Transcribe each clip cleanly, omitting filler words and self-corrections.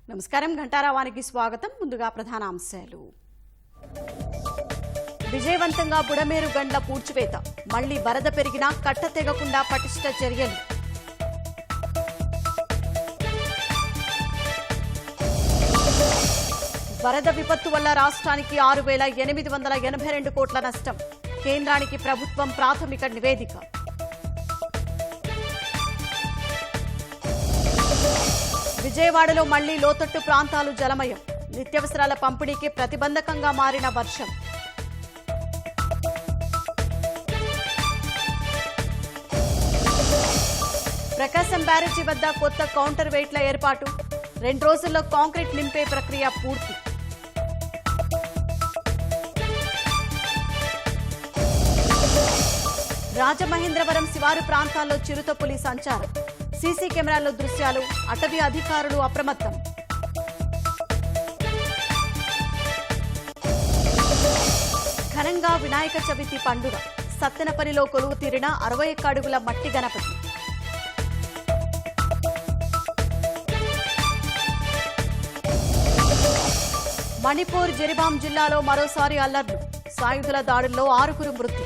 నమస్కారం ఘంటారావానికి స్వాగతం. ముందుగా ప్రధాన అంశాలు. విజయవంతంగా బుడమేరు గండ్ల పూడ్చివేత, మళ్లీ వరద పెరిగినా కట్ట తెగకుండా పటిష్ట చర్యలు. వరద విపత్తు వల్ల రాష్ట్రానికి 6,882 కోట్ల నష్టం, కేంద్రానికి ప్రభుత్వం ప్రాథమిక నివేదిక. విజయవాడలో మళ్లీ లోతట్టు ప్రాంతాలు జలమయం, నిత్యావసరాల పంపిణీకి ప్రతిబంధకంగా మారిన వర్షం. ప్రకాశం బ్యారేజీ వద్ద కొత్త కౌంటర్ వెయిట్ల ఏర్పాటు, 2 రోజుల్లో కాంక్రీట్ నింపే ప్రక్రియ పూర్తి. రాజమహేంద్రవరం శివారు ప్రాంతాల్లో చిరుతపులి సంచారం, సీసీ కెమెరాల్లో దృశ్యాలు, అటవీ అధికారులు అప్రమత్తం. ఘనంగా వినాయక చవితి పండుగ, సత్తెనపల్లిలో కొలువు తీరిన 61 అడుగుల మట్టి గణపతి. మణిపూర్ జిరిబాం జిల్లాలో మరోసారి అల్లర్లు, సాయుధుల దాడుల్లో 6 మృతి.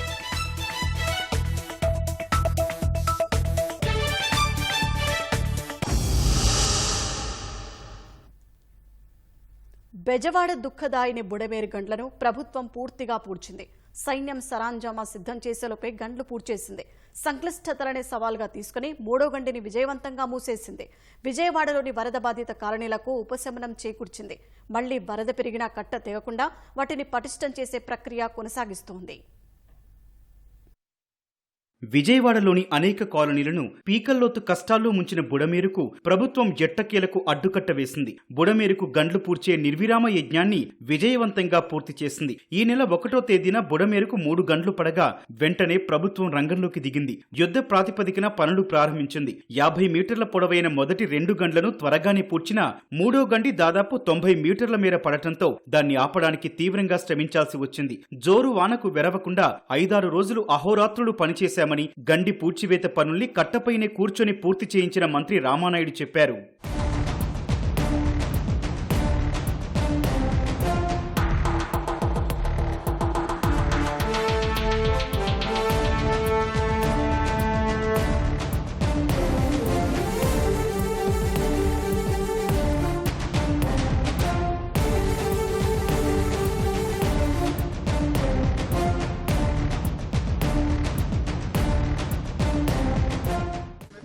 బెజవాడ దుఃఖదాయిని బుడమేరు గండ్లను ప్రభుత్వం పూర్తిగా పూడ్చింది. సైన్యం సరాంజామా సిద్ధం చేసేలోపే గండ్లు పూడ్చేసింది. సంక్లిష్టతలనే సవాల్గా తీసుకుని 3వ గండిని విజయవంతంగా మూసేసింది. విజయవాడలోని వరద బాధిత కాలనీలకు ఉపశమనం చేకూర్చింది. మళ్లీ వరద పెరిగినా కట్ట తెగకుండా వాటిని పటిష్టం చేసే ప్రక్రియ కొనసాగిస్తోంది. విజయవాడలోని అనేక కాలనీలను పీకల్లోతు కష్టాల్లో ముంచిన బుడమేరుకు ప్రభుత్వం ఎట్టకేలకు అడ్డుకట్ట వేసింది. బుడమేరుకు గండ్లు పూడ్చే నిర్విరామ యజ్ఞాన్ని విజయవంతంగా పూర్తి చేసింది. ఈ నెల 1వ తేదీన బుడమేరుకు 3 గండ్లు పడగా వెంటనే ప్రభుత్వం రంగంలోకి దిగింది. యుద్ధ ప్రాతిపదికన పనులు ప్రారంభించింది. 50 మీటర్ల పొడవైన మొదటి 2 గండ్లను త్వరగానే పూడ్చిన 3వ గండి దాదాపు 90 మీటర్ల మేర పడటంతో దాన్ని ఆపడానికి తీవ్రంగా శ్రమించాల్సి వచ్చింది. జోరు వానకు వెరవకుండా 5-6 రోజులు అహోరాత్రులు పనిచేశామని, గండి పూడ్చివేత పనుల్ని కట్టపైనే కూర్చొని పూర్తి చేయించిన మంత్రి రామానాయుడు చెప్పారు.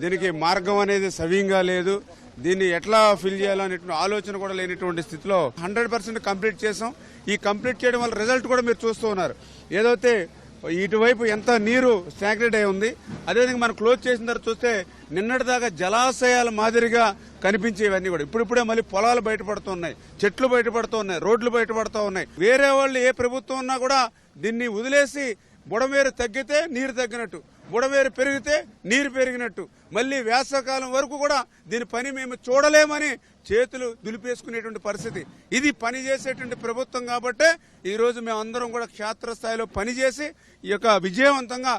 దీనికి మార్గం అనేది సవ్యంగా లేదు. దీన్ని ఎట్లా ఫిల్ చేయాలనేటువంటి ఆలోచన కూడా లేనిటువంటి స్థితిలో 100% కంప్లీట్ చేసాం. ఈ కంప్లీట్ చేయడం వల్ల రిజల్ట్ కూడా మీరు చూస్తూ ఉన్నారు. ఏదైతే ఇటువైపు ఎంత నీరు స్టాగ్నేట్ అయి ఉంది, అదేవిధంగా మనం క్లోజ్ చేసిన తర్వాత చూస్తే నిన్నటిదాకా జలాశయాల మాదిరిగా కనిపించేవన్నీ కూడా ఇప్పుడిప్పుడే మళ్ళీ పొలాలు బయటపడుతున్నాయి, చెట్లు బయటపడుతూ ఉన్నాయి, రోడ్లు బయటపడుతూ ఉన్నాయి. వేరే వాళ్ళు ఏ ప్రభుత్వం ఉన్నా కూడా దీన్ని వదిలేసి బుడమేరు తగ్గితే నీరు తగ్గినట్టు, బుడమేరు పెరిగితే నీరు పెరిగినట్టు, మళ్ళీ వేసవకాలం వరకు కూడా దీని పని మేము చూడలేమని చేతులు దులిపేసుకునేటువంటి పరిస్థితి. ఇది పని చేసేటువంటి ప్రభుత్వం కాబట్టే ఈరోజు మేమందరం కూడా క్షేత్రస్థాయిలో పనిచేసి ఈ యొక్క విజయవంతంగా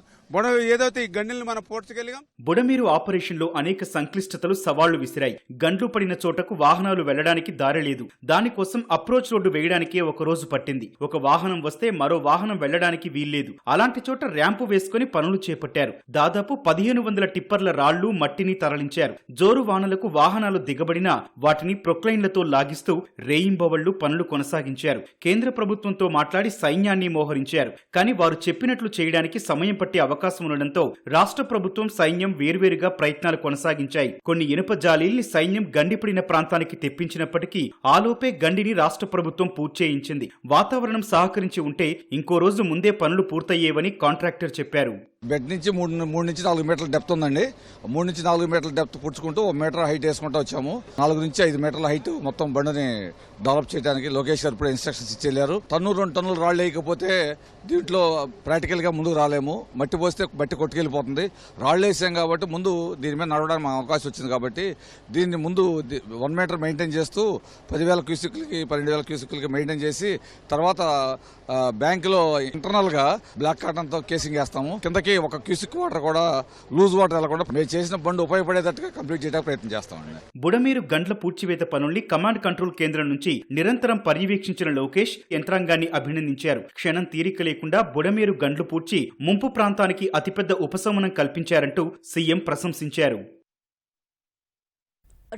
ఏదైతే ఈ గండిల్ని మనం పూడ్చగలిగాం. బుడమేరు ఆపరేషన్లో అనేక సంక్లిష్టతలు సవాళ్లు విసిరాయి. గండ్లు పడిన చోటకు వాహనాలు వెళ్లడానికి దారి లేదు. దానికోసం అప్రోచ్ రోడ్డు వేయడానికే 1 రోజు పట్టింది. ఒక వాహనం వస్తే మరో వాహనం వెళ్లడానికి వీల్లేదు. అలాంటి చోట ర్యాంపు వేసుకుని పనులు చేపట్టారు. దాదాపు 1500 టిప్పర్ల రాళ్లు, మట్టిని తరలించారు. జోరు వానలకు వాహనాలు దిగబడినా వాటిని ప్రొక్లైన్లతో లాగిస్తూ రేయింబవళ్లు పనులు కొనసాగించారు. కేంద్ర ప్రభుత్వంతో మాట్లాడి సైన్యాన్ని మోహరించారు. కానీ వారు చెప్పినట్లు చేయడానికి సమయం పట్టే అవకాశం ఉండడంతో రాష్ట్ర ప్రభుత్వం, సైన్యం వేర్వేరుగా ప్రయత్నాలు కొనసాగించాయి. కొన్ని ఇనుప జాలీల్ని సైన్యం గండిపడిన ప్రాంతానికి తెప్పించినప్పటికీ ఆలోపే గండిని రాష్ట్ర ప్రభుత్వం పూర్చేయించింది. వాతావరణం సహకరించి ఉంటే ఇంకో రోజు ముందే పనులు పూర్తయ్యేవని కాంట్రాక్టర్ చెప్పారు. బెడ్ నుంచి 3 నుంచి 4 మీటర్ల డెప్త్ ఉందండి. 3 నుంచి 4 మీటర్ల డెప్త్ పుడుచుకుంటూ 1 మీటర్ హైట్ వేసుకుంటూ వచ్చాము. 4 నుంచి 5 మీటర్ల హైట్ మొత్తం బండిని డెవలప్ చేయడానికి లోకేష్ గారు ఇప్పుడు ఇన్స్ట్రక్షన్స్ ఇచ్చేళ్లారు. 2 టన్నులు రాళ్ళు వేయకపోతే దీంట్లో ప్రాక్టికల్ గా ముందుకు రాలేము. మట్టి పోస్తే మట్టి కొట్టుకెళ్లిపోతుంది. రాళ్ళు వేసాం కాబట్టి ముందు దీని మీద నడవడానికి మాకు అవకాశం వచ్చింది కాబట్టి దీన్ని ముందు 1 మీటర్ మెయింటైన్ చేస్తూ 10,000 క్యూసిక్లకి 12,000 క్యూసిక్లకి మెయింటైన్ చేసి తర్వాత బ్యాంకులో ఇంటర్నల్ గా బ్లాక్ కాటన్ తో కేసింగ్ వేస్తాము. కిందకి ఒక క్యూసిక్ వాటర్ కూడా లూజ్ వాటర్ వెళ్ళకుండా మేము చేసిన బండ్ ఉపయోగపడేటట్టుగా కంప్లీట్ చేయడానికి ప్రయత్నం చేస్తామండి. బుడమేరు గండ్ల పూడ్చివేత పనుల్ని కమాండ్ కంట్రోల్ కేంద్రం నుంచి నిరంతరం పర్యవేక్షించిన లోకేష్ యంత్రాంగాన్ని అభినందించారు. క్షణం తీరిక లేకుండా బుడమేరు గండ్లు పూడ్చి ముంపు ప్రాంతానికి అతిపెద్ద ఉపశమనం కల్పించారంటూ సీఎం ప్రశంసించారు.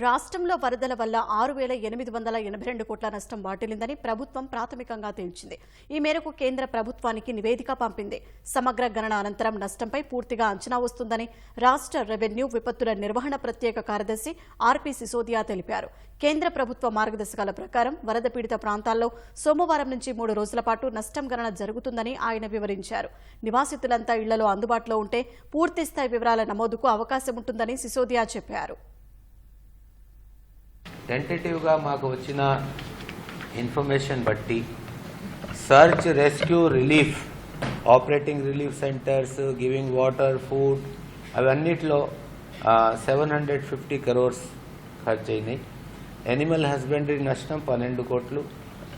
రాష్ట్రంలో వరదల వల్ల 6,882 కోట్ల నష్టం వాటిల్లిందని ప్రభుత్వం ప్రాథమికంగా తేల్చింది. ఈ మేరకు కేంద్ర ప్రభుత్వానికి నివేదిక పంపింది. సమగ్ర గణన అనంతరం నష్టంపై పూర్తిగా అంచనా వస్తుందని రాష్ట్ర రెవెన్యూ విపత్తుల నిర్వహణ ప్రత్యేక కార్యదర్శి ఆర్పి సిసోదియా తెలిపారు. కేంద్ర ప్రభుత్వ మార్గదర్శకాల ప్రకారం వరద పీడిత ప్రాంతాల్లో సోమవారం నుంచి 3 రోజుల పాటు నష్టం గణన జరుగుతుందని ఆయన వివరించారు. నివాసితులంతా ఇళ్లలో అందుబాటులో ఉంటే పూర్తిస్థాయి వివరాల నమోదుకు అవకాశం ఉంటుందని సిసోదియా చెప్పారు. టెంటేటివ్గా మాకు వచ్చిన ఇన్ఫర్మేషన్ బట్టి search, rescue, relief, operating relief centres, giving water, food అవన్నిట్లో 750 crores ఖర్చు అయినాయి. ఎనిమల్ హస్బెండరీ నష్టం 12 కోట్లు,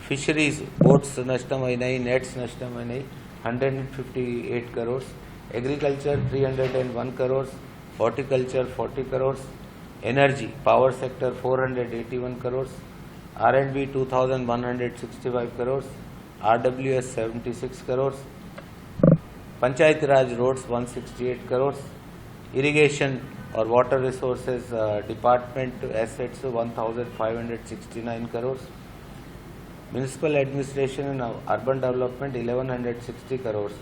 ఫిషరీస్ బోట్స్ నష్టం అయినాయి, నెట్స్ నష్టం అయినాయి 158 crores, agriculture 301 crores, horticulture 40 crores, energy power sector 481 crores, R&B 2165 crores, RWS 76 crores, Panchayat Raj roads 168 crores, irrigation or water resources department assets 1569 crores, municipal administration and urban development 1160 crores,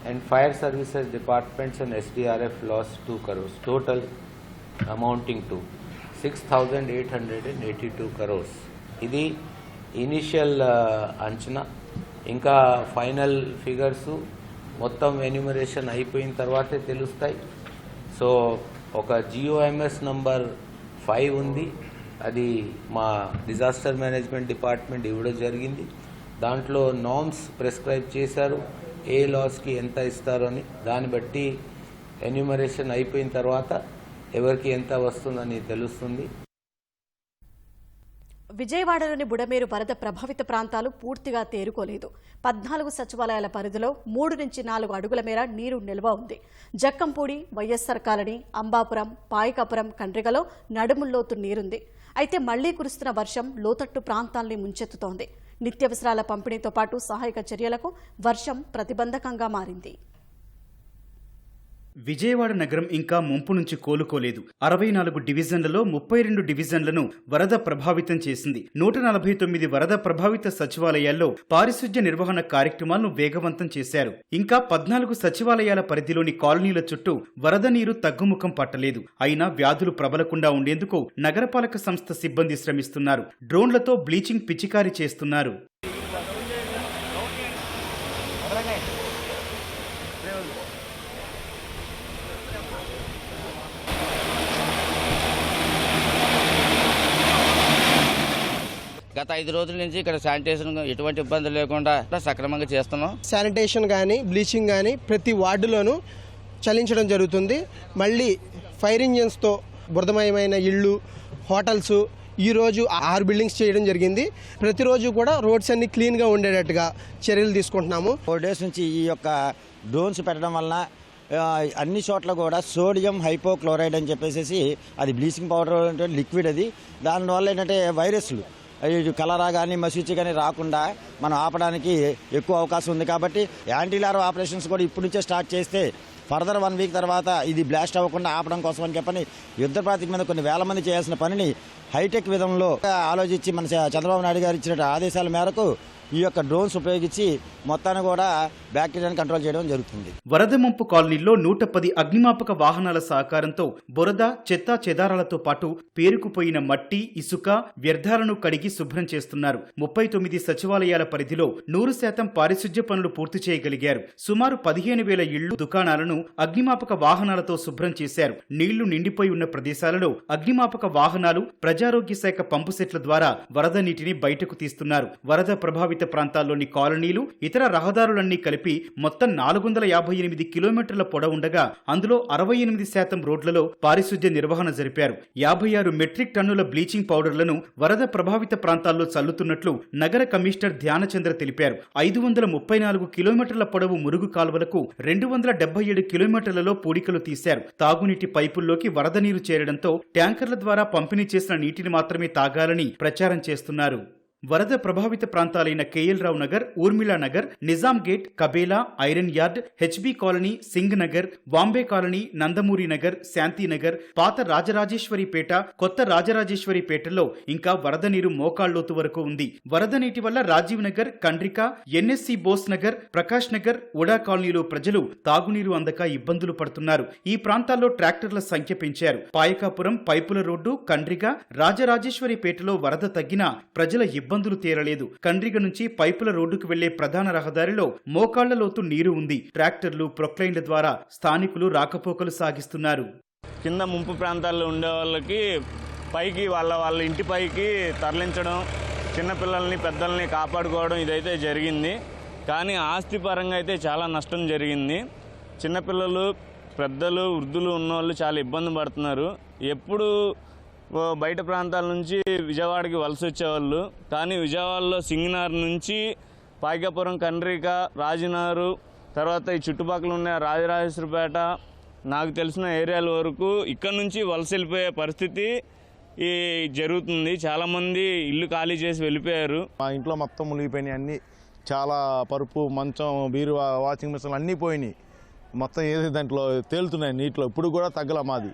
and fire services departments and SDRF lost 2 crores, total amounting to 6,882 crores. ఇది initial అంచనా. ఇంకా final figures మొత్తం enumeration అయిపోయిన తర్వాతే తెలుస్తాయి. So ఒక GOMS number 5 ఉంది, అది మా డిజాస్టర్ మేనేజ్మెంట్ డిపార్ట్మెంట్ ఇవ్వడం జరిగింది. దాంట్లో నార్మ్స్ ప్రిస్క్రైబ్ చేశారు, ఏ లాస్కి ఎంత ఇస్తారు అని. దాన్ని బట్టి ఎన్యూమరేషన్ అయిపోయిన తర్వాత ఎవరికి ఎంత వస్తుందని తెలుస్తుంది. విజయవాడలోని బుడమేరు వరద ప్రభావిత ప్రాంతాలు పూర్తిగా తేరుకోలేదు. 14 సచివాలయాల పరిధిలో 3 నుంచి 4 అడుగుల మేర నీరు నిల్వ ఉంది. జక్కంపూడి, వైఎస్ఆర్ కాలనీ, అంబాపురం, పాయకాపురం, కండ్రిగలో నడుముల్లోతు నీరుంది. అయితే మళ్లీ కురుస్తున్న వర్షం లోతట్టు ప్రాంతాల్ని ముంచెత్తుతోంది. నిత్యావసరాల పంపిణీతో పాటు సహాయక చర్యలకు వర్షం ప్రతిబంధకంగా మారింది. విజయవాడ నగరం ఇంకా ముంపు నుంచి కోలుకోలేదు. 64 డివిజన్లలో 32 డివిజన్లను వరద ప్రభావితం చేసింది. 149 వరద ప్రభావిత సచివాలయాల్లో పారిశుధ్య నిర్వహణ కార్యక్రమాలను వేగవంతం చేశారు. ఇంకా 14 సచివాలయాల పరిధిలోని కాలనీల చుట్టూ వరద నీరు తగ్గుముఖం పట్టలేదు. అయినా వ్యాధులు ప్రబలకుండా ఉండేందుకు నగరపాలక సంస్థ సిబ్బంది శ్రమిస్తున్నారు. డ్రోన్లతో బ్లీచింగ్ పిచికారీ చేస్తున్నారు. గత 5 రోజుల నుంచి ఇక్కడ శానిటేషన్ ఎటువంటి ఇబ్బంది లేకుండా సక్రమంగా చేస్తున్నాం. శానిటేషన్ కానీ బ్లీచింగ్ కానీ ప్రతి వార్డులోనూ చలించడం జరుగుతుంది. మళ్ళీ ఫైర్ ఇంజిన్స్తో బురదమయమైన ఇళ్ళు, హోటల్స్ ఈరోజు 6 బిల్డింగ్స్ చేయడం జరిగింది. ప్రతిరోజు కూడా రోడ్స్ అన్ని క్లీన్గా ఉండేటట్టుగా చర్యలు తీసుకుంటున్నాము. 4 days నుంచి ఈ యొక్క డ్రోన్స్ పెట్టడం వలన అన్ని చోట్ల కూడా సోడియం హైపోక్లోరైడ్ అని చెప్పేసి అది బ్లీచింగ్ పౌడర్ లిక్విడ్, అది దానివల్ల ఏంటంటే వైరస్లు కలరా కానీ మసూచి కానీ రాకుండా మనం ఆపడానికి ఎక్కువ అవకాశం ఉంది. కాబట్టి యాంటీలార్వా ఆపరేషన్స్ కూడా ఇప్పటి నుంచే స్టార్ట్ చేస్తే ఫర్దర్ 1 week తర్వాత ఇది బ్లాస్ట్ అవ్వకుండా ఆపడం కోసం అని చెప్పని యుద్ధ ప్రాతిపదిక మీద కొన్ని వేల మంది చేయాల్సిన పనిని హైటెక్ విధంలో ఆలోచించి మన చంద్రబాబు నాయుడు గారు ఇచ్చిన ఆదేశాల మేరకు ఈ యొక్క డ్రోన్స్ ఉపయోగించి మొత్తాన్ని కూడా బ్యాక్టీరియాను కంట్రోల్ చేయడం జరుగుతుంది. వరద ముంపు కాలనీలో 110 అగ్నిమాపక వాహనాల సహకారంతో బురద, చెత్తా చెదారాలతో పాటు పేరుకుపోయిన మట్టి, ఇసుక, వ్యర్థాలను కడిగి శుభ్రం చేస్తున్నారు. 39 సచివాలయాల పరిధిలో 100% పారిశుధ్య పనులు పూర్తి చేయగలిగారు. సుమారు 15,000 ఇళ్లు, దుకాణాలను అగ్నిమాపక వాహనాలతో శుభ్రం చేశారు. నీళ్లు నిండిపోయి ఉన్న ప్రదేశాలలో అగ్నిమాపక వాహనాలు, ప్రజారోగ్య శాఖ పంపు సెట్ల ద్వారా వరద నీటిని బయటకు తీస్తున్నారు. వరద ప్రభావిత ప్రభావిత ప్రాంతాల్లోని కాలనీలు, ఇతర రహదారులన్నీ కలిపి మొత్తం 458 కిలోమీటర్ల పొడవుండగా అందులో 68% రోడ్లలో పారిశుధ్య నిర్వహణ జరిపారు. 56 మెట్రిక్ టన్నుల బ్లీచింగ్ పౌడర్లను వరద ప్రభావిత ప్రాంతాల్లో చల్లుతున్నట్లు నగర కమిషనర్ ధ్యానచంద్ర తెలిపారు. 534 కిలోమీటర్ల పొడవు మురుగు కాల్వలకు 277 కిలోమీటర్లలో పూడికలు తీశారు. తాగునీటి పైపుల్లోకి వరద నీరు చేరడంతో ట్యాంకర్ల ద్వారా పంపిణీ చేసిన నీటిని మాత్రమే తాగాలని ప్రచారం చేస్తున్నారు. వరద ప్రభావిత ప్రాంతాలైన K L Rao Nagar, Urmila Nagar, Nizam gate, Kabela, iron yard, H B colony, Singh Nagar, Bombay colony, Nandamuri Nagar, Shantinagar, పాత రాజరాజేశ్వరిపేట, కొత్త రాజరాజేశ్వరిపేటలో ఇంకా వరద నీరు మోకాళ్లోతు వరకు ఉంది. వరద నీటి వల్ల రాజీవ్ నగర్, కండ్రిక, ఎన్ఎస్సి బోస్ నగర్, ప్రకాష్ నగర్, ఉడా కాలనీలో ప్రజలు తాగునీరు అందక ఇబ్బందులు పడుతున్నారు. ఈ ప్రాంతాల్లో ట్రాక్టర్ల సంఖ్య పెంచారు. పాయకాపురం, పైపుల రోడ్డు, కండ్రిక, రాజరాజేశ్వరిపేటలో వరద తగ్గినా ప్రజల ఇబ్బందులు తీరలేదు. కండ్రిగ నుంచి పైపుల రోడ్డుకు వెళ్లే ప్రధాన రహదారిలో మోకాళ్ల లోతు నీరు ఉంది. ట్రాక్టర్లు, ప్రొక్లైన్ల ద్వారా స్థానికులు రాకపోకలు సాగిస్తున్నారు. కింద ముంపు ప్రాంతాల్లో ఉండే వాళ్ళకి పైకి వాళ్ళ ఇంటి పైకి తరలించడం, చిన్నపిల్లల్ని పెద్దల్ని కాపాడుకోవడం ఇదైతే జరిగింది. కానీ ఆస్తి పరంగా అయితే చాలా నష్టం జరిగింది. చిన్నపిల్లలు, పెద్దలు, వృద్ధులు ఉన్నవాళ్ళు చాలా ఇబ్బంది పడుతున్నారు. ఎప్పుడు బయట ప్రాంతాల నుంచి విజయవాడకి వలస వచ్చేవాళ్ళు, కానీ విజయవాడలో సింగనార్ నుంచి పాయకాపురం, కండ్రిక, రాజనారు, తర్వాత ఈ చుట్టుపక్కల ఉన్న రాజరాజేశ్వరిపేట, నాకు తెలిసిన ఏరియాల వరకు ఇక్కడ నుంచి వలస వెళ్ళిపోయే పరిస్థితి ఈ జరుగుతుంది. చాలామంది ఇల్లు ఖాళీ చేసి వెళ్ళిపోయారు. మా ఇంట్లో మొత్తం మునిగిపోయినాయి. అన్నీ చాలా పరుపు, మంచం, బీరు, వాషింగ్ మిషన్ అన్నీ పోయినాయి. మొత్తం ఏది దాంట్లో తేలుతున్నాయి నీటిలో. ఇప్పుడు కూడా తగ్గల మాది.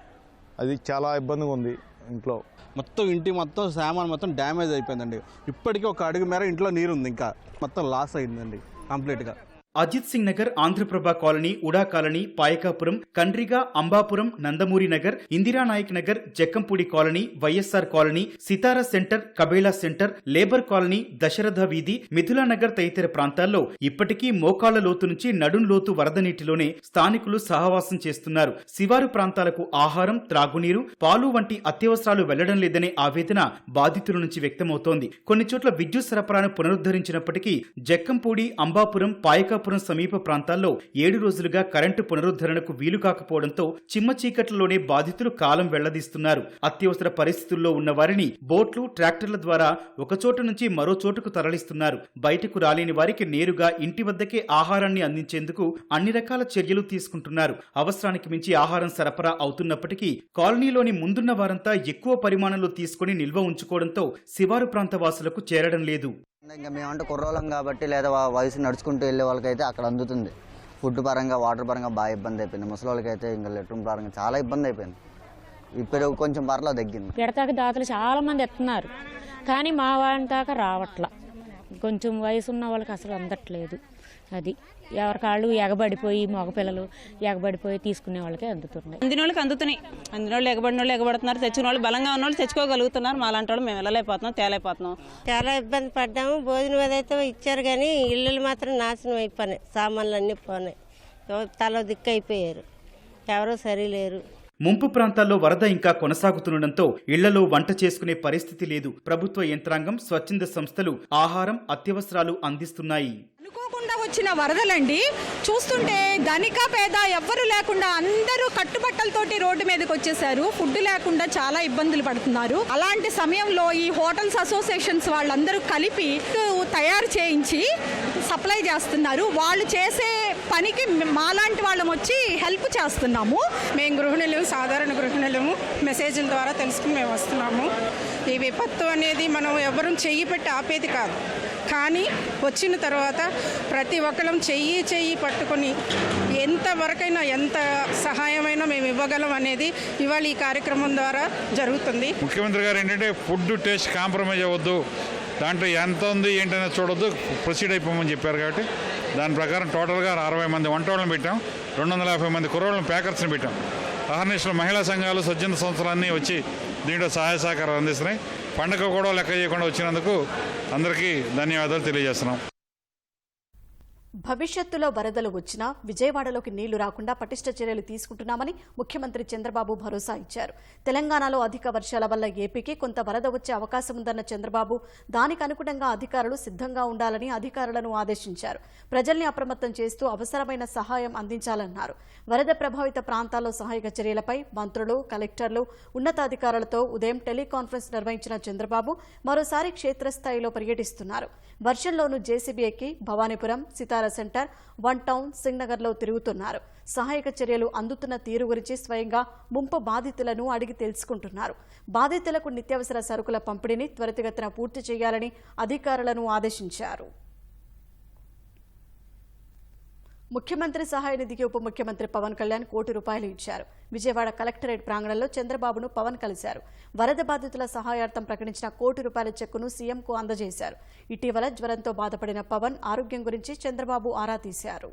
అది చాలా ఇబ్బందిగా ఉంది. ఇంట్లో మొత్తం మొత్తం సామాన్ మొత్తం డ్యామేజ్ అయిపోయిందండి. ఇప్పటికీ ఒక అడుగు మేర ఇంట్లో నీరు ఉంది. ఇంకా మొత్తం లాస్ అయిందండి కంప్లీట్గా. Ajit Singh Nagar, Andhraprabha colony, UDA colony, Payakapuram, Kandriga, Ambapuram, Nandamuri Nagar, Indiranayak Nagar, Jakkampudi colony, Y S R colony, Sitara centre, Kabela centre, labour colony, Dasaratha వీధి, మిథులా నగర్ తదితర ప్రాంతాల్లో ఇప్పటికీ మోకాళ్ల లోతు నుంచి నడుం లోతు వరద నీటిలోనే స్థానికులు సహవాసం చేస్తున్నారు. శివారు ప్రాంతాలకు ఆహారం, త్రాగునీరు, పాలు వంటి అత్యవసరాలు వెళ్లడం లేదనే ఆవేదన బాధితుల నుంచి వ్యక్తమవుతోంది. కొన్ని చోట్ల విద్యుత్ సరఫరాను పునరుద్ధరించినప్పటికీ జక్కంపూడి, అంబాపురం, పాయకాపురం సమీప ప్రాంతాల్లో 7 రోజులుగా కరెంటు పునరుద్ధరణకు వీలు కాకపోవడంతో చిమ్మ చీకట్లలోనే బాధితులు కాలం వెళ్లదీస్తున్నారు. అత్యవసర పరిస్థితుల్లో ఉన్న వారిని బోట్లు, ట్రాక్టర్ల ద్వారా ఒక చోట నుంచి మరో చోటుకు తరలిస్తున్నారు. బయటకు రాలేని వారికి నేరుగా ఇంటి వద్దకే ఆహారాన్ని అందించేందుకు అన్ని రకాల చర్యలు తీసుకుంటున్నారు. అవసరానికి మించి ఆహారం సరఫరా అవుతున్నప్పటికీ కాలనీలోని ముందున్న వారంతా ఎక్కువ పరిమాణంలో తీసుకుని నిల్వ ఉంచుకోవడంతో శివారు ప్రాంత వాసులకు చేరడం లేదు. ఇంకా మేమంటే కుర్రోళ్ళం కాబట్టి లేదా వయసు నడుచుకుంటూ వెళ్ళే వాళ్ళకైతే అక్కడ అందుతుంది. ఫుడ్ పరంగా, వాటర్ పరంగా బాగా ఇబ్బంది అయిపోయింది. ముసలి వాళ్ళకైతే ఇంకా లెట్రూమ్ పరంగా చాలా ఇబ్బంది అయిపోయింది. ఇప్పుడు కొంచెం పర్లేదు తగ్గింది. ఎడతాక దాతలు చాలా మంది ఎత్తున్నారు, కానీ మా వాళ్ళ దాకా రావట్లా. కొంచెం వయసు ఉన్న వాళ్ళకి అసలు అందట్లేదు. అది ఎవరికాళ్ళు ఎగబడిపోయి, మగపిల్లలు ఎగబడిపోయి తీసుకునే వాళ్ళకే అందుతున్నాయి. అందిన వాళ్ళకి అందుతున్నాయి. అందిన వాళ్ళు ఎగబడిన వాళ్ళు ఎగబడుతున్నారు. తెచ్చుకున్న వాళ్ళు, బలంగా ఉన్న వాళ్ళు తెచ్చుకోగలుగుతున్నారు. మా లాంటి వాళ్ళు మేము వెళ్ళలేకపోతున్నాం, తేలేకపోతున్నాం. చాలా ఇబ్బంది పడ్డాము. భోజనం ఏదైతే ఇచ్చారు, కానీ ఇళ్ళు మాత్రం నాశనం అయిపోయినాయి. సామాన్లు అన్నీ పోయినాయి. తల దిక్కు అయిపోయారు. ఎవరూ సరిలేరు. ముంపు ప్రాంతాల్లో వరద ఇంకా కొనసాగుతుండటంతో ఇళ్లలో వంట చేసుకునే పరిస్థితి లేదు. ప్రభుత్వ యంత్రాంగం, స్వచ్ఛంద సంస్థలు ఆహారం, అత్యవసరాలు అందిస్తున్నాయి. అనుకోకుండా వచ్చిన వరదలండి. చూస్తుంటే ధనిక పేద ఎవ్వరు లేకుండా అందరూ కట్టుబట్టలతోటి రోడ్డు మీదకి వచ్చేసారు. ఫుడ్ లేకుండా చాలా ఇబ్బందులు పడుతున్నారు. అలాంటి సమయంలో ఈ హోటల్స్ అసోసియేషన్స్ వాళ్ళందరూ కలిపి తయారు చేయించి సప్లై చేస్తున్నారు. వాళ్ళు చేసే పనికి మాలాంటి వాళ్ళం వచ్చి హెల్ప్ చేస్తున్నాము. మేము గృహిణులు, సాధారణ గృహిణులము, మెసేజ్ల ద్వారా తెలుసుకుని మేము వస్తున్నాము. ఈ విపత్తు అనేది మనం ఎవరూ చెయ్యి పెట్టి ఆపేది కాదు, కానీ వచ్చిన తర్వాత ప్రతి ఒక్కరం చెయ్యి పట్టుకొని ఎంతవరకైనా, ఎంత సహాయమైనా మేము ఇవ్వగలం అనేది ఇవాళ ఈ కార్యక్రమం ద్వారా జరుగుతుంది. ముఖ్యమంత్రి గారు ఏంటంటే ఫుడ్ టేస్ట్ కాంప్రమైజ్ అవ్వద్దు, దాంట్లో ఎంత ఉంది ఏంటనేది చూడొద్దు, ప్రొసీడ్ అయిపోమని చెప్పారు. కాబట్టి దాని ప్రకారం టోటల్గా 60 మంది వంటోళ్ళని పెట్టాం, 250 మంది కుర్రోళ్ళని ప్యాకర్స్ని పెట్టాం. అహర్నిశలు మహిళా సంఘాలు, స్వచ్ఛంద సంస్థలన్నీ వచ్చి దీంట్లో సహాయ సహకారాలు అందిస్తున్నాయి. పండుగ కూడా లెక్క చేయకుండా వచ్చినందుకు అందరికీ ధన్యవాదాలు తెలియజేస్తున్నాం. భవిష్యత్తులో వరదలు వచ్చినా విజయవాడలోకి నీళ్లు రాకుండా పటిష్ట చర్యలు తీసుకుంటున్నామని ముఖ్యమంత్రి చంద్రబాబు భరోసా ఇచ్చారు. తెలంగాణలో అధిక వర్షాల వల్ల ఏపీకి కొంత వరద వచ్చే అవకాశం ఉందన్న చంద్రబాబు దానికి అనుగుణంగా అధికారులు సిద్ధంగా ఉండాలని అధికారులను ఆదేశించారు. ప్రజల్ని అప్రమత్తం చేస్తూ అవసరమైన సహాయం అందించాలన్నారు. వరద ప్రభావిత ప్రాంతాల్లో సహాయక చర్యలపై మంత్రులు, కలెక్టర్లు, ఉన్నతాధికారులతో ఉదయం టెలికాన్ఫరెన్స్ నిర్వహించిన చంద్రబాబు మరోసారి క్షేత్రస్థాయిలో పర్యటిస్తున్నారు. వర్షంలోనూ జేసీబీ ఎక్కి భవానీపురం, సితారా సెంటర్, వన్ టౌన్, సింగ్నగర్లో తిరుగుతున్నారు. సహాయక చర్యలు అందుతున్న తీరు గురించి స్వయంగా ముంపు బాధితులను అడిగి తెలుసుకుంటున్నారు. బాధితులకు నిత్యావసర సరుకుల పంపిణీని త్వరితగతిన పూర్తి చేయాలని అధికారులను ఆదేశించారు. ముఖ్యమంత్రి సహాయ నిధికి ఉప ముఖ్యమంత్రి పవన్ కళ్యాణ్ ₹1 కోటి ఇచ్చారు. విజయవాడ కలెక్టరేట్ ప్రాంగణంలో చంద్రబాబును పవన్ కలిశారు. వరద బాధితుల సహాయార్థం ప్రకటించిన ₹1 చెక్కును సీఎంకు అందజేశారు. ఇటీవల జ్వరంతో బాధపడిన పవన్ ఆరోగ్యం గురించి చంద్రబాబు ఆరా తీశారు.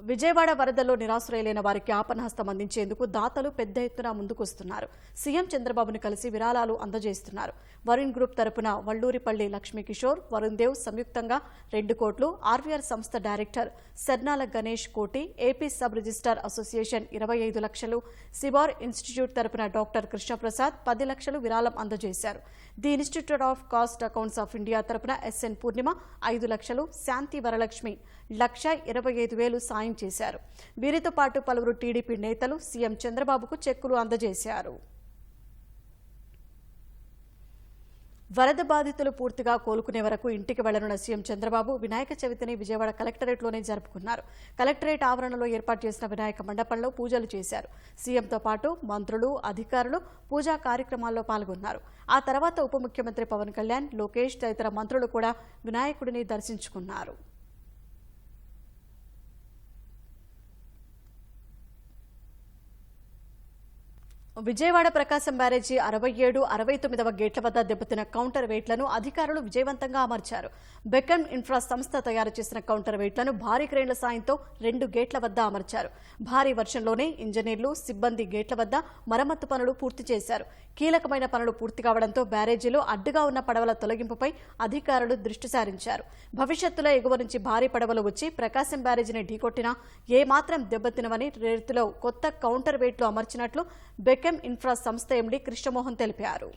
విజయవాడ వరదల్లో నిరాశ్రయులైన వారికి ఆపన్నహస్తం అందించేందుకు దాతలు పెద్ద ఎత్తున ముందుకొస్తున్నారు. సీఎం చంద్రబాబును కలిసి విరాళాలు అందజేస్తున్నారు. వరుణ్ గ్రూప్ తరపున వల్లూరిపల్లి లక్ష్మీకిషోర్, వరుణ్ దేవ్ సంయుక్తంగా ₹2 కోట్లు, ఆర్వీఆర్ సంస్థ డైరెక్టర్ శర్నాల గణేష్ కోటి, ఏపీ సబ్ రిజిస్ట్రార్ అసోసియేషన్ 25 లక్షలు, సిబార్ ఇన్స్టిట్యూట్ తరపున డాక్టర్ కృష్ణప్రసాద్ 10 లక్షలు విరాళం అందజేశారు. The institute of cost accounts of India తరపున ఎస్ఎన్ పూర్ణిమ 5 లక్షలు, శాంతి వరలక్ష్మి 1,25,000 సాయం చేశారు. వీరితో పాటు పలువురు టీడీపీ నేతలు సీఎం చంద్రబాబుకు చెక్కులు అందజేశారు. వరద బాధితులు పూర్తిగా కోలుకునే వరకు ఇంటికి వెళ్లనున్న సీఎం చంద్రబాబు వినాయక చవితిని విజయవాడ కలెక్టరేట్లోనే జరుపుకున్నారు. కలెక్టరేట్ ఆవరణలో ఏర్పాటు చేసిన వినాయక మండపంలో పూజలు చేశారు. సీఎంతో పాటు మంత్రులు, అధికారులు పూజా కార్యక్రమాల్లో పాల్గొన్నారు. ఆ తర్వాత ఉప ముఖ్యమంత్రి పవన్ కళ్యాణ్, లోకేష్ తదితర మంత్రులు కూడా వినాయకుడిని దర్శించుకున్నారు. విజయవాడ ప్రకాశం బ్యారేజీ 67, 69వ గేట్ల వద్ద దెబ్బతిన్న కౌంటర్ వెయిట్లను అధికారులు విజయవంతంగా అమర్చారు. బెకన్ ఇన్ఫ్రా సంస్థ తయారు చేసిన కౌంటర్ వెయిట్లను భారీ క్రేన్ల సాయంతో 2 గేట్ల వద్ద అమర్చారు. భారీ వర్షంలోనే ఇంజనీర్లు, సిబ్బంది గేట్ల వద్ద మరమ్మతు పనులు పూర్తి చేశారు. కీలకమైన పనులు పూర్తి కావడంతో బ్యారేజీలో అడ్డుగా ఉన్న పడవల తొలగింపుపై అధికారులు దృష్టి సారించారు. భవిష్యత్తులో ఎగువ నుంచి భారీ పడవలు వచ్చి ప్రకాశం బ్యారేజీని ఢీకొట్టినా ఏమాత్రం దెబ్బతినవని రీతిలో కొత్త కౌంటర్ వెయిట్లు అమర్చినట్లు బెకన్ ఇన్ఫ్రా సంస్థ ఎండీ కృష్ణమోహన్ తెలిపారు.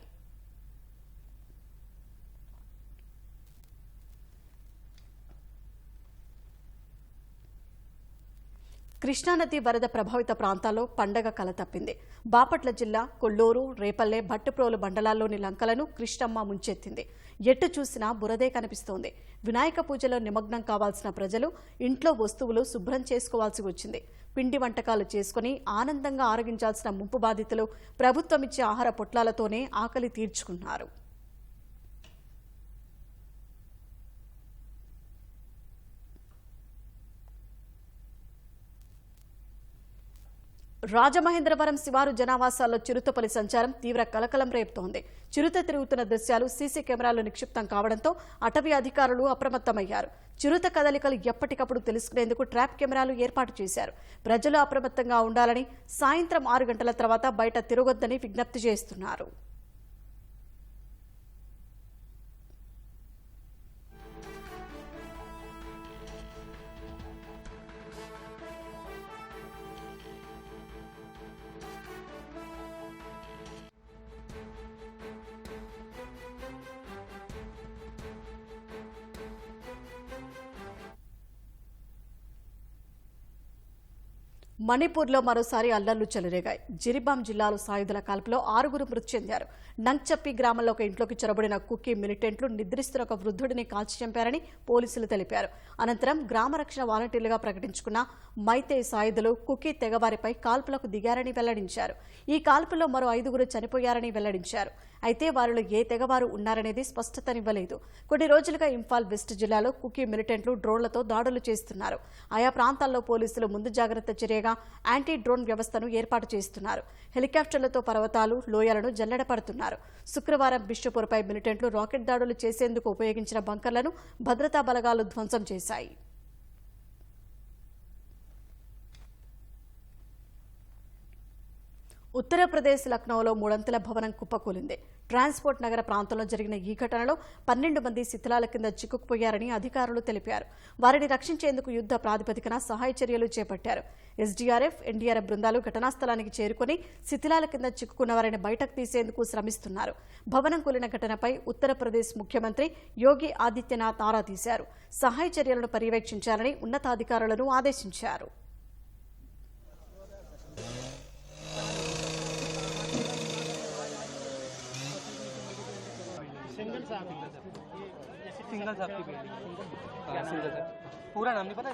కృష్ణానది వరద ప్రభావిత ప్రాంతాల్లో పండగ కల తప్పింది. బాపట్ల జిల్లా కొల్లూరు, రేపల్లె, భట్టుప్రోలు మండలాల్లోని లంకలను కృష్ణమ్మ ముంచెత్తింది. ఎటు చూసినా బురదే కనిపిస్తోంది. వినాయక పూజలో నిమగ్నం కావాల్సిన ప్రజలు ఇంట్లో వస్తువులు శుభ్రం చేసుకోవాల్సి వచ్చింది. పిండి వంటకాలు చేసుకుని ఆనందంగా ఆరగించాల్సిన ముంపు బాధితులు ప్రభుత్వం ఇచ్చే ఆహార పొట్లాలతోనే ఆకలి తీర్చుకున్నారు. రాజమహేంద్రవరం శివారు జనావాసాల్లో చిరుతపులి సంచారం తీవ్ర కలకలం రేపుతోంది. చిరుత తిరుగుతున్న దృశ్యాలు సీసీ కెమెరాలు నిక్షిప్తం కావడంతో అటవీ అధికారులు అప్రమత్తమయ్యారు. చిరుత కదలికలు ఎప్పటికప్పుడు తెలుసుకునేందుకు ట్రాప్ కెమెరాలు ఏర్పాటు చేశారు. ప్రజలు అప్రమత్తంగా ఉండాలని, సాయంత్రం 6 గంటల తర్వాత బయట తిరగొద్దని విజ్ఞప్తి చేస్తున్నారు. మణిపూర్లో మరోసారి అల్లర్లు చెలరేగాయి. జిరిబాం జిల్లాలో సాయుధుల కాల్పులో 6గురు మృతి చెందారు. నంగ్చప్పి గ్రామంలో ఒక ఇంట్లోకి చొరబడిన కుకీ మిలిటెంట్లు నిద్రిస్తున్న ఒక వృద్ధుడిని కాల్చి చంపారని పోలీసులు తెలిపారు. అనంతరం గ్రామ రక్షణ వాలంటీర్లుగా ప్రకటించుకున్న మైతే సాయుధులు కుకీ తెగవారిపై కాల్పులకు దిగారని వెల్లడించారు. ఈ కాల్పుల్లో మరో 5గురు చనిపోయారని వెల్లడించారు. అయితే వారిలో ఏ తెగవారు ఉన్నారనేది స్పష్టతనివ్వలేదు. కొన్ని రోజులుగా ఇంఫాల్ వెస్ట్ జిల్లాలో కుకీ మిలిటెంట్లు డ్రోన్లతో దాడులు చేస్తున్నారు. ఆయా ప్రాంతాల్లో పోలీసులు ముందు జాగ్రత్త చర్యగా యాంటీ డ్రోన్ వ్యవస్థను ఏర్పాటు చేస్తున్నారు. హెలికాప్టర్లతో పర్వతాలు, లోయలను జల్లెడపడుతున్నారు. శుక్రవారం బిష్టుపూర్పై మిలిటెంట్లు రాకెట్ దాడులు చేసేందుకు ఉపయోగించిన బంకర్లను భద్రతా బలగాలు ధ్వంసం చేశాయి. ఉత్తరప్రదేశ్ లక్నోలో 3 అంతస్తుల భవనం కుప్పకూలింది. ట్రాన్స్పోర్ట్ నగర ప్రాంతంలో జరిగిన ఈ ఘటనలో 12 మంది శిథిలాల కింద చిక్కుకుపోయారని అధికారులు తెలిపారు. వారిని రక్షించేందుకు యుద్ధ ప్రాతిపదికన సహాయ చర్యలు చేపట్టారు. ఎస్డీఆర్ఎఫ్, ఎన్డీఆర్ఎఫ్ బృందాలు ఘటనాస్థలానికి చేరుకుని శిథిలాల కింద చిక్కుకున్న వారిని బయటకు తీసేందుకు శ్రమిస్తున్నారు. భవనం కూలిన ఘటనపై ఉత్తరప్రదేశ్ ముఖ్యమంత్రి యోగి ఆదిత్యనాథ్ ఆరా తీశారు. సహాయ చర్యలను పర్యవేక్షించాలని ఉన్నతాధికారులను ఆదేశించారు. सिंगल साहब की बिल्डिंग पूरा नाम नहीं पता।